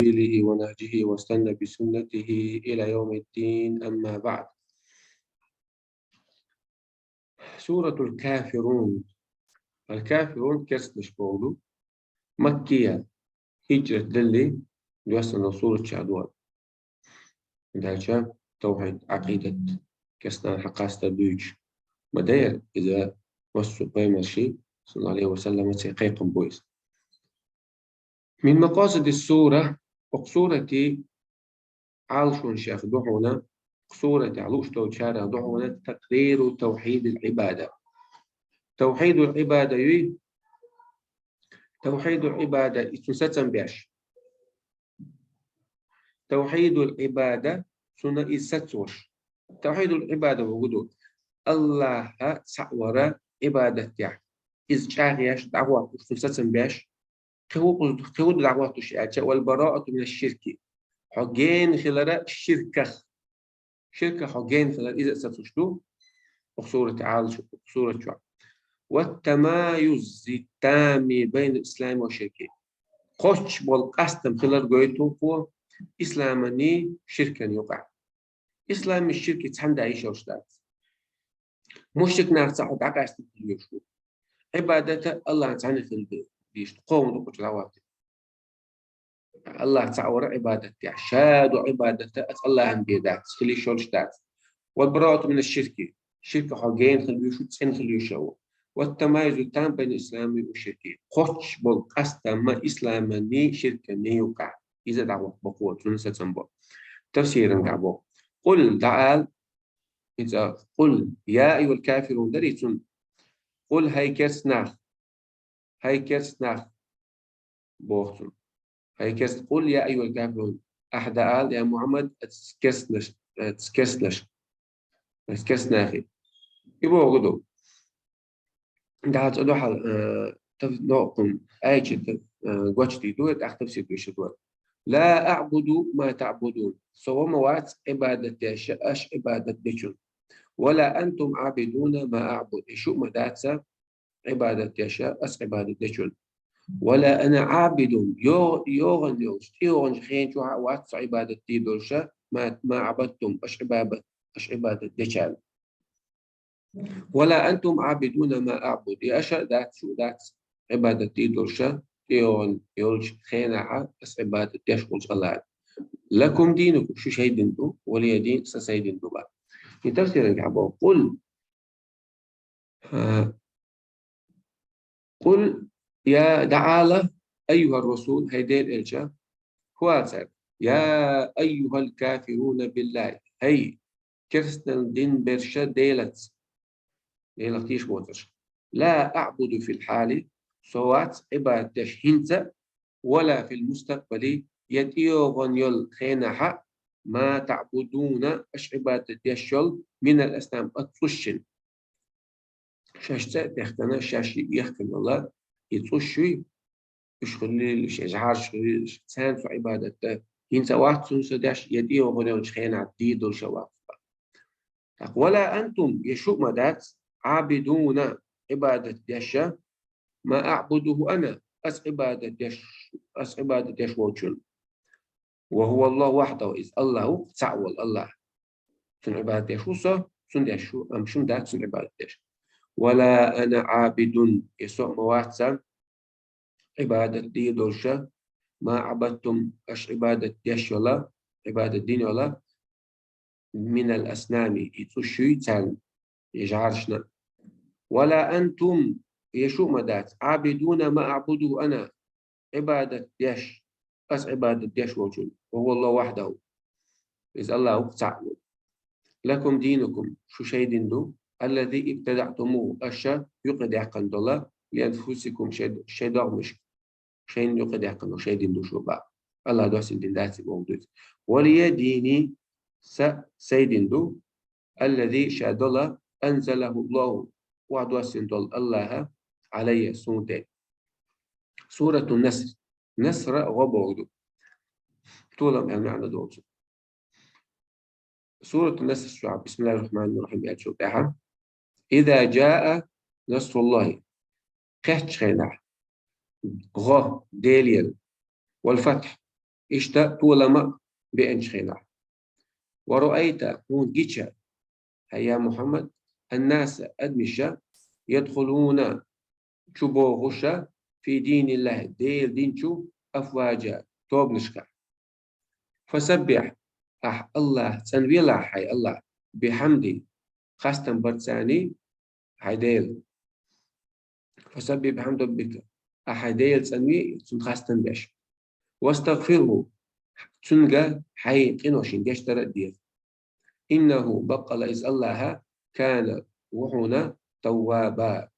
سبيله ونهجه واستنى بسنته إلى يوم الدين. أما بعد. سورة الكافرون. الكافرون كرسنش بولو مكية هجرة للي يوصلنا سورة شعدوان دالشا توحيد عقيدة كسنا حقاستا دوج مدير إذا وصوا بيمشي صلى الله عليه وسلم سيقيقم بويس. من مقاصد السورة وقصورة عالشون شيخ دحونا قصورة علوش تو شارع دحونا تقرير توحيد العبادة. توحيد العبادة توحيد العبادة يتنسى بيش. توحيد العبادة سنة إستوش. توحيد العبادة وجوده الله سعورة عبادة يعني إذ شاغيش دعوة يتنسى بيش. خود دعوة الشيعة والبراءة من الشرك. حجين خلال شركة حجين خلال إذا ستشدو وصورة تعالى وصورة شعب. والتمايز التام بين الإسلام والشرك. قش بالقسم خلال جويتو فو إسلامني شركا يقع. إسلام الشرك تحمد عيشة وشتات. مشرك نارسا حد عقاست يشوف. عبادة الله تعالى في البيت. بيش تقوم وتقول العواتي. الله تعالى عبادة شاد وعبادة الله عن بيدات خلي شولشتات. والبراءة من الشرك. شرك حجين خلي يشوف تسين خلي يشوف. والتمايز التام بين الإسلام والشرك. قش بالقسم ما إسلامني شركا يقع. إذا دعوة بقوة تنسى تنبأ. تفسيرا دعوة. قل تعال إذا قل يا أيها الكافرون دريتون. قل هاي كرسناخ بوختون. هاي كرس قل يا أيها الكافرون. أحد قال يا محمد تسكسناخي يبغوا قدو ده هتقولوا حال نوقم آية قوتشتي دوت أختفسي بيشدوت. لا أعبد ما تعبدون سوى موات عبادة أش عبادة ديشون ولا أنتم عابدون ما أعبد شو مداتسا عبادة يشاء أس عبادة ديشون ولا أنا عابد يوغن خين شو واتس عبادة دي دولشا ما عبدتم أش عبادة ديشان ولا أنتم عابدون ما أعبد يشاء ذات شو ذات عبادة دي دولشا يولش خينعة أس عبادة ديشون الله لكم دينكم شو شيء دينكم ولي دين سسيدين دبا. في تفسير الكعبة قل يا دعالة أيها الرسول هيدين إلشا خواتر يا أيها الكافرون بالله هي كرستن دين برشا ديلت تيش موتش لا أعبد في الحال سوات عبادتش هنت ولا في المستقبل يديوغن يل خينها ما تعبدون أش عبادة يشل من الأسلام أتصشن شاشتا تختنا شاشي يختن الله يتصشي يشغل إشعار شغل سان في عبادته هنت واحد سنسداش يديوغن يل خينها عديد وشواف ولا أنتم يشوء مدات عابدون عبادة يشا ما أعبده أنا أس عبادة يش وجل وهو الله وحده إذ الله تعول الله سن عبادة يشوسا سن يشو أم شن دات سن عبادة يش ولا أنا عابد يسوع مواتسا عبادة دي دولشا ما عبدتم أش عبادة يش ولا عبادة دين ولا من الأسنان يتوشي تان يجعرشنا ولا أنتم يشو مدات عابدون ما أعبده أنا عبادة يش أس عبادة يش وجل وهو الله وحده إذ الله تعالى لكم دينكم شو شيء ديندو الذي ابتدعتموه أشا يقد يعقن الله لأنفسكم شيء دغمش شيء يقد يعقن شيء ديندو شو بقى الله دوسين دين ذاتي موجود ولي ديني سيدندو الذي شهد الله أنزله الله وعدوسين دول الله عليه سنتين. سورة النصر نصر غبوغدو طولهم يعني معنى دوتو سورة النصر الشعب بسم الله الرحمن الرحيم يا شو تاها إذا جاء نصر الله خيتش خينا غ ديليل والفتح إشتا طولما بأنشخنا ورأيت هون جيتشا هيا محمد الناس أدمشا يدخلون شبو غشا في دين الله ديل دين شو أفواجا توب نشكا فسبح الله تنوي الله حي الله بحمدي خاستن برتساني حيديل فسبح بحمد ربك أحديل تنوي خاستن بيش واستغفره تنجا حي قنوشين جيش تردير إنه بقل إز الله كان وحونا توابا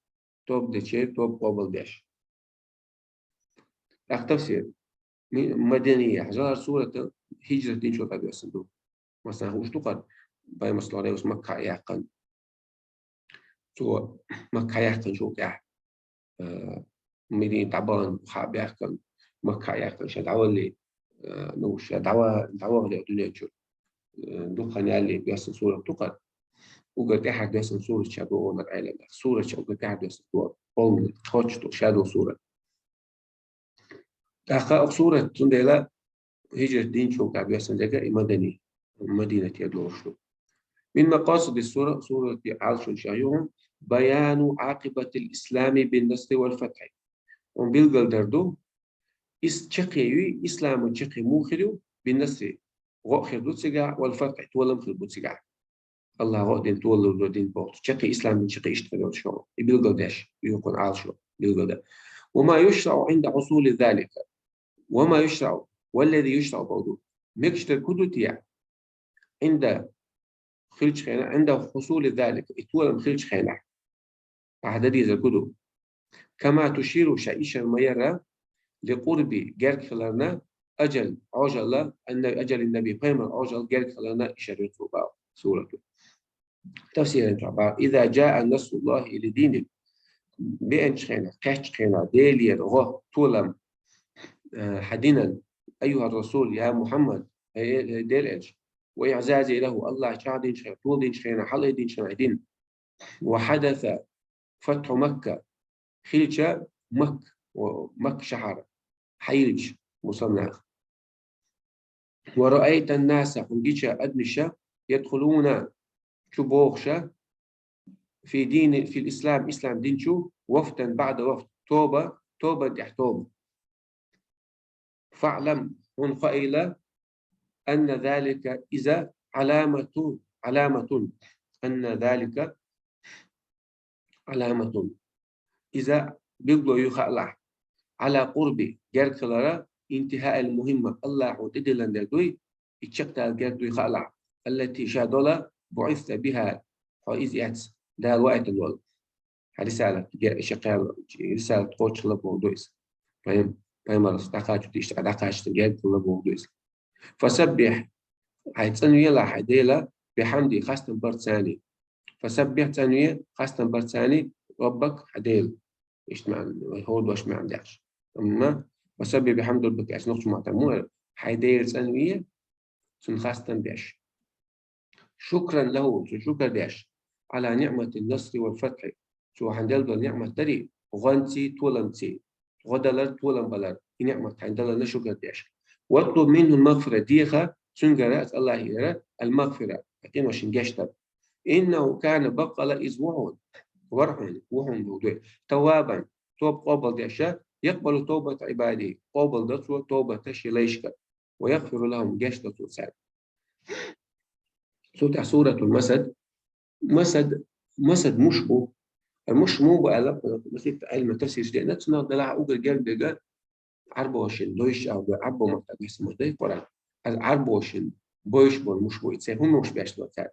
توب دشير توب قبل دش تفسير مدنية حجار سورة هجرة دين شو تبي الصندوق مثلا هو اشتغل باي مصلحة وس مكة يحقن شو مكة يحقن شو كح مدينة تعبان خاب يحقن مكة يحقن شد عوالي نوش دعوة الدنيا شو دخان يالي بيصل سورة تقل وقت أحد بيصل سورة شادو ونر عيلة سورة شو قت أحد بيصل سورة قوم خوش شادو سورة تحقق سورة تندلا هجرة دين شو كعب يحسن ذكاء مدني مدينة يدلوشلو من مقاصد السورة سورة عرش شايوهم بيان عاقبة الإسلام بالنصر والفتح وبيلقل دردو تشقي إسلام تشقي موخلو بالنصر غوخر دوتسجع والفتح تولم خل بوتسجع الله غادين تولو دين بوت تشقي إسلام تشقي اشتغل شو بيلقل داش يكون عرش بيلقل ده وما يشرع عند حصول ذلك وما يشرع والذي يشرع برضه ميكشتر كدوتيا عند خلج خينا عند حصول ذلك اتولم خلج خينا عددي ذا كما تشير شائشة الميرة لقرب جرك خلالنا أجل عجل أن أجل النبي قيمة عجل جرك خلالنا إشارة سورة تفسير إذا جاء نصر الله إلى دين بأن خينا كاش خينا ديلي غو تولم حدينا أيها الرسول يا محمد ديل إيش وإعزازي له الله شادين شيء طولين شيء حلدين شيء وحدث فتح مكة خلج مكة شهر حيلج مصنع ورأيت الناس حنجيشا أدنشا يدخلون شبوخشا في الإسلام إسلام دينشو وفدا بعد وفد توبة تحتوب فاعلم هن قائلة أن ذلك إذا علامة أن ذلك علامة إذا بيقولوا يخلع على قرب جركلرا انتهاء المهمة الله وتدلن دوي اتشقت الجرد يخلع التي شادولا بعث بها حائز ياتس ده الوقت الولد رسالة شقال رسالة قوتش لبودويس فهم رستقاش تشتغل عقاش تجد لبودويس فسبح هيتسنوية لا حديلة بحمدي خاصة برتساني فسبح تنوية خاصة برتساني ربك حديل إيش معنى هو واش ما عندهاش أما وسبح بحمد ربك عشان نخش مع تمويل حديل تنوية سن خاصة بيش شكرا له شكرا بيش على نعمة النصر والفتح شو حندل نعمة تري غنتي تولنتي غدلر تولن بلر نعمة حندل نشكر بيش واطلب منه المغفرة ديخة سنجرات الله يرى المغفرة لكن وش نجشتر إنه كان بقل إزوعون ورحم وهم بودوي توابا توب قبل دشا يقبل توبة عباده قبل دتو توبة تشيليشك ويغفر لهم جشتة وسعد سورة المسد مسد مشبو مش مو بقى بس علم التفسير جديد نتنا دلع أوجر جنب عربوشن دويش أو عربو مكتب اسمه ده قرآن عربوشن بويش بون مش بو يتسه هم مش بيشتغل تاني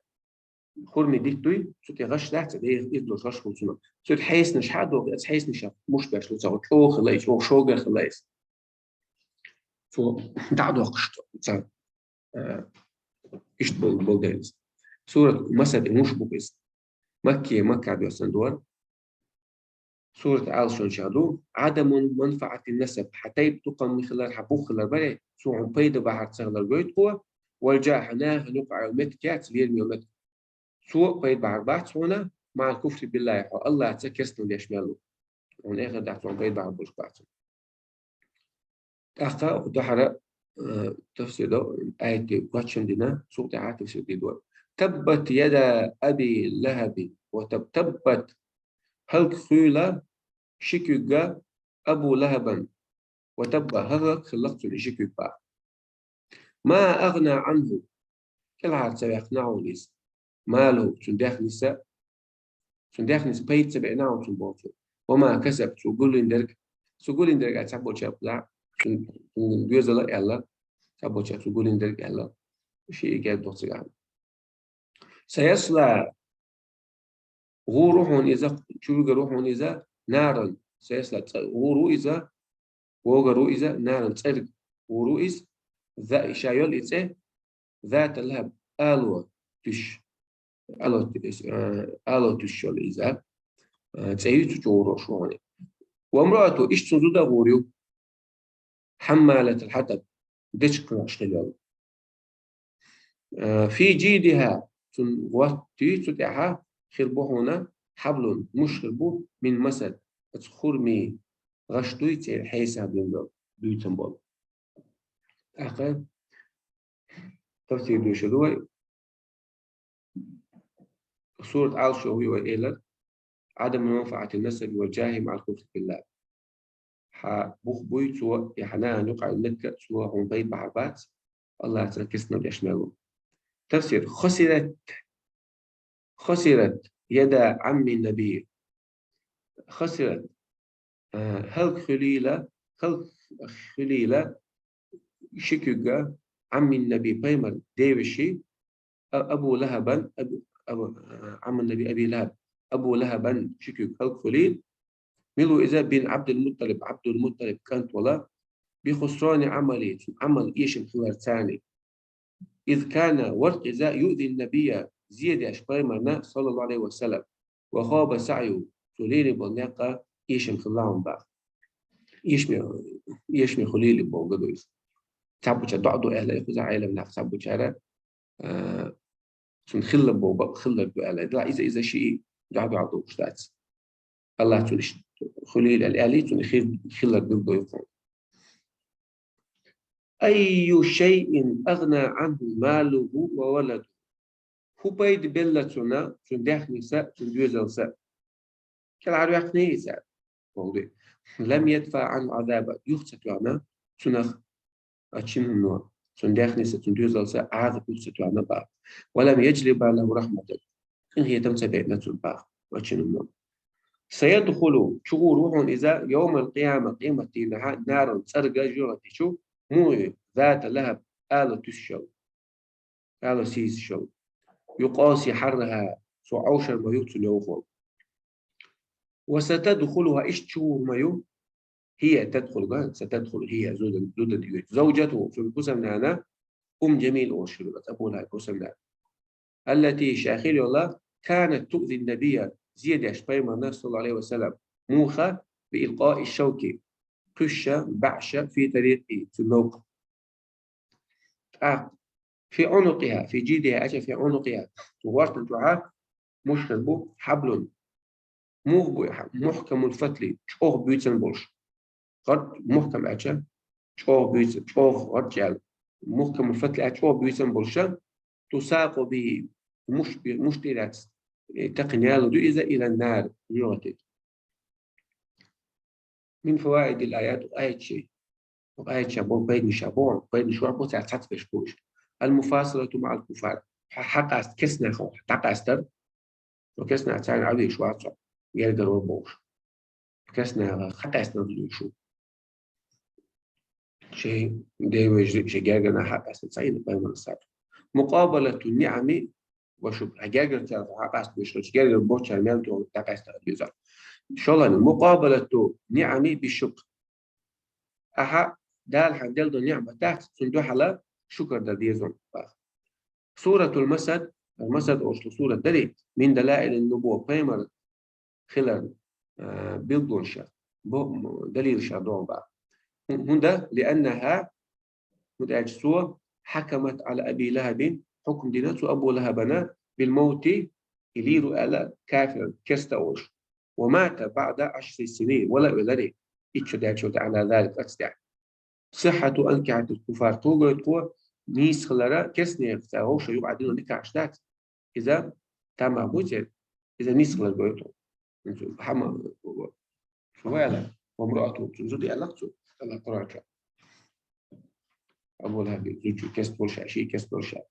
خرمي ديكتوي شو تغش تحت ده يدلو غش خلصنا شو تحس نش حد تحس نش مش بيشتغل تسوي شو خلاص شو شوجر خلاص شو تعدو قشط تسوي قشط بولدينز سورة مسد مش بو بس مكة بيصندور سورة آل شنشادو عدم منفعة النسب حتى يبتقى من خلال حبوخ خلال بلي سوء بيد بحر تغلر جويت قوة والجاحناه نقع يومت كات ليرمي يومت سوء بيد بحر بحث هنا مع الكفر بالله الله تكسنا ليشماله ونأخذ دعت سوء بيد بحر بوش بحث أخا ودحر تفسير ده آية قاتشن دينا سورة عاد تفسير دي دول تبت يدا أبي لهب تبت هلك خيلة شكوكا أبو لهبا وتب هلك خلقت لشكوكا ما أغنى عنه كل عاد سيقنعه ليس ماله سنداخ نس بيت سبعناه سنبوتو وما كسب سقول درك أتسبب شاب لا سنجوزلا يلا سبب شاب سقول درك يلا شيء جاب دوسي سيصلى غوروح إذا شو روح إذا نارا سيصلى غورو إذا وغرو إذا نارا تسرق غورو إذا ذا شايل إذا ذات اللهب ألوة تش ألوة تشول إذا تسير تجورو شواني وامرأته إيش تنزل غوريو حمالة الحطب دشك أشتغل في جيدها وقتي تتعها خربوهنا حبل مش خربو من مسد تخرمي غشتوي تير حيسا بيوتن بول أخذ تفسير دوشدوي سورة عال شوي وإيلر عدم منفعة النسب والجاه مع الكفر بالله بوخ بوي سوى يحنا نقع النكة سوى هم بيت بحبات الله تركسنا بيشمله تفسير خسرت يد عم النبي خسرت هل خليلة شكوكا عم النبي بيمر ديوشي أبو لهبا عم النبي أبي لهب أبو لهبا شكوك هل خليل ملو إذا بن عبد المطلب كانت ولا بخسران عمل إيش خلال ثاني إذ كان ورق إذا يؤذي النبي زيد أشبايمنا صلى الله عليه وسلم وخاب سعيه خليل بناقة إيش خلالهم بقى يشمي خليل بوجدويس تعبوا دعدو أهل يخوز عائلة من تعبوا شارع سن خلة بوب خلة بأهل لا إذا شيء دعدو عدو شتات الله تولش خليل الآلي تون خلة بوب يقوم أي شيء أغنى عنه ماله وولده هو بيد بلتنا تون داخل نساء تون جوزل ساء كالعربي أخني ساء لم يدفع عن عذابه يخسط معنا تنخ أتشين النور سنداخني ستندوزل سأعاذ كل با ولم يجلب له رحمة إن هي تمسى بينة با وأتشين النور سيدخل شغور إذا يوم القيامة قيمة نار تسرق جرة شو مو ذات لهب تشو سيس شو يقاسي حرها سعوشا ما يقتل يوفر وستدخلها إيش شهور ما هي ستدخل هي زوجته في القسم هنا جميل أورشليم أقول هاي القسم التي شاخيل الله كانت تؤذي النبي زيد أشبايم الناس صلى الله عليه وسلم موخى بإلقاء الشوك قشة بعشة في طريقه في الموقع في عنقها في جيدها في عنقها وورط الدعاء مشكل حبل محكم الفتل شوخ بيتن بولش قد محكم أجل شوخ بيتن شوخ رجال محكم الفتل شوخ بيتن بولشا تساق به مشترات تقنيال إذا إلى النار يغتد من فوائد الآيات وآية شابون بين شوابون تعتقد بشبوش المفاصلة مع الكفار حق كسنا خو حق أستر وكسنا أتاني عليه شواتر يلقى الوبوش كسنا حق أستر شو شيء دايما شيء جانا حق أستر سعيد بين الصار مقابلة النعم وشكر جاجر تعرف حق أستر بشوش جاجر بوتش الملك حق أستر بيزار شلون مقابلة نعم بالشكر أها دال حدل دو نعمة تحت صندوق على شكر دليزون سورة المسد أو سورة دليل من دلائل النبوة بيمر خلال بيلدونشا دليل شادون بقى هنا لأنها متأجسوة حكمت على أبي لهب حكم دينته أبو لهبنا بالموت يليرو على كافر كستوش ومات بعد 10 سنين ولا ذلك إتشدعت على ذلك أتستع Sıhhatu ankâhatul kufar. To'g'ri nisxlari kesneyekta o'sha yuqadino nikahshtat. تمام وجد إذا نسخ البيوت حما فوالا وامرأته زودي ألقته الله قرأك أقول هذه زوجي كست برشا شيء كست برشا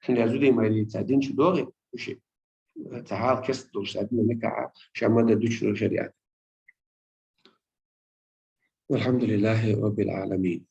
حين زودي ما يتعدين شو دوري وشيء تعال كست برشا عندنا نكعة شامل دوش الشريعة والحمد لله رب العالمين.